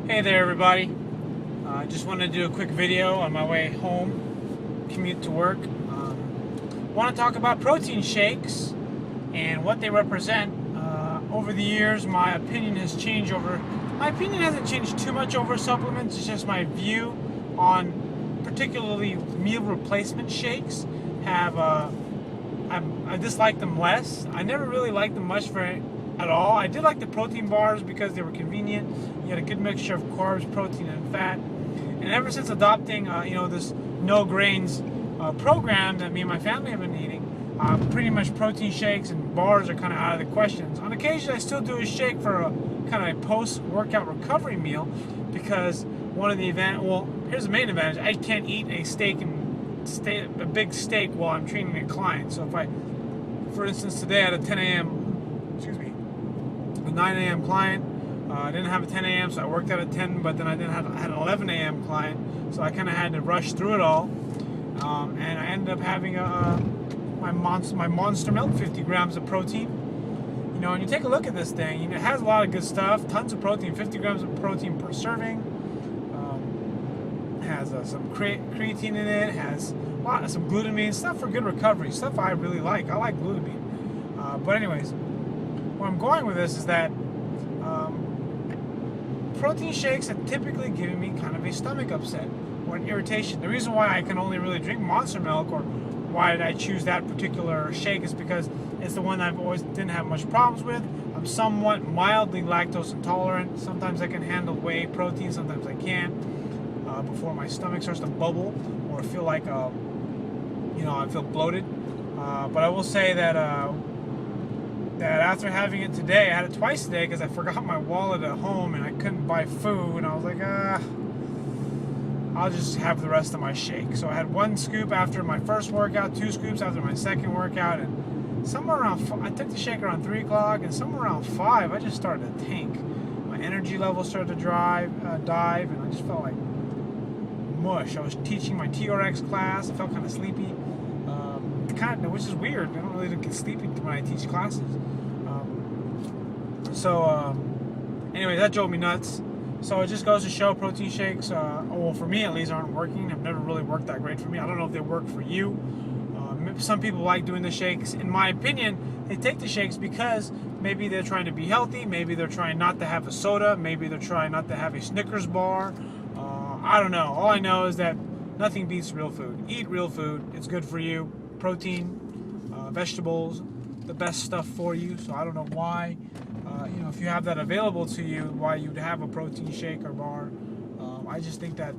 Hey there everybody, I just wanted to do a quick video on my way home, commute to work. Want to talk about protein shakes and what they represent. Over the years my opinion hasn't changed too much over supplements. It's just my view on particularly meal replacement shakes I dislike them less. I never really liked them much at all. I did like the protein bars because they were convenient. You had a good mixture of carbs, protein, and fat. And ever since adopting, this no grains program that me and my family have been eating, pretty much protein shakes and bars are kind of out of the questions. On occasion, I still do a shake for a kind of a post-workout recovery meal because here's the main advantage: I can't eat a big steak while I'm training a client. So for instance, today I had a 10 a.m. client. I didn't have a 10 a.m. so I worked out at 10, but then I had an 11 a.m. client, so I kind of had to rush through it all, and I ended up having my monster milk, 50 grams of protein. And you take a look at this thing, it has a lot of good stuff, tons of protein, 50 grams of protein per serving. Has some creatine in it, has some glutamine, stuff for good recovery, stuff I really like. I like glutamine. But anyways, where I'm going with this is that protein shakes have typically given me kind of a stomach upset or an irritation. The reason why I can only really drink monster milk, or why did I choose that particular shake, is because it's the one I've always didn't have much problems with. I'm somewhat mildly lactose intolerant. Sometimes I can handle whey protein, sometimes I can't. Before my stomach starts to bubble or feel like I feel bloated. But I will say that after having it today, I had it twice today because I forgot my wallet at home and I couldn't buy food, and I was like, I'll just have the rest of my shake. So I had 1 scoop after my first workout, 2 scoops after my second workout, and somewhere around I took the shake around 3 o'clock, and somewhere around 5 I just started to tank. My energy level started to dive, and I just felt like mush. I was teaching my TRX class. I felt kind of sleepy, which is weird. I don't really get sleepy when I teach classes. Anyway, that drove me nuts. So it just goes to show protein shakes, well, for me at least, aren't working. Have never really worked that great for me. I don't know if they work for you. Some people like doing the shakes. In my opinion, they take the shakes because maybe they're trying to be healthy. Maybe they're trying not to have a soda. Maybe they're trying not to have a Snickers bar. I don't know. All I know is that nothing beats real food. Eat real food. It's good for you. Protein, vegetables, the best stuff for you. So I don't know why, if you have that available to you, why you'd have a protein shake or bar. I just think that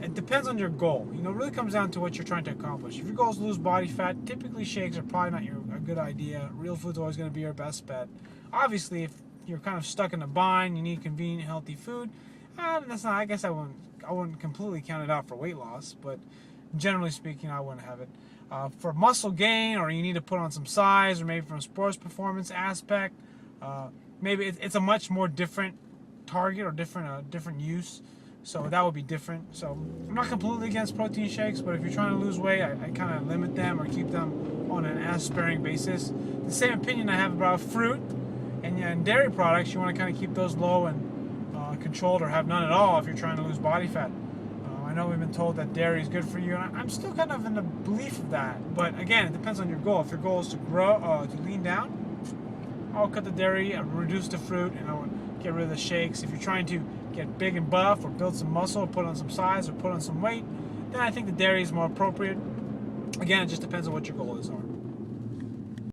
it depends on your goal. It really comes down to what you're trying to accomplish. If your goal is to lose body fat, typically shakes are probably not a good idea. Real food's always going to be your best bet. Obviously, if you're kind of stuck in a bind, you need convenient, healthy food. That's not. I guess I wouldn't completely count it out for weight loss, but generally speaking, I wouldn't have it. For muscle gain, or you need to put on some size, or maybe from a sports performance aspect, maybe it's a much more different target or different use. So that would be different. So I'm not completely against protein shakes, but if you're trying to lose weight, I kind of limit them or keep them on an as-sparing basis. The same opinion I have about fruit and dairy products. You want to kind of keep those low and controlled, or have none at all if you're trying to lose body fat. I know we've been told that dairy is good for you, and I'm still kind of in the belief of that. But again, it depends on your goal. If your goal is to to lean down, I'll cut the dairy, reduce the fruit, and I would get rid of the shakes. If you're trying to get big and buff, or build some muscle, or put on some size, or put on some weight, then I think the dairy is more appropriate. Again, it just depends on what your goal is.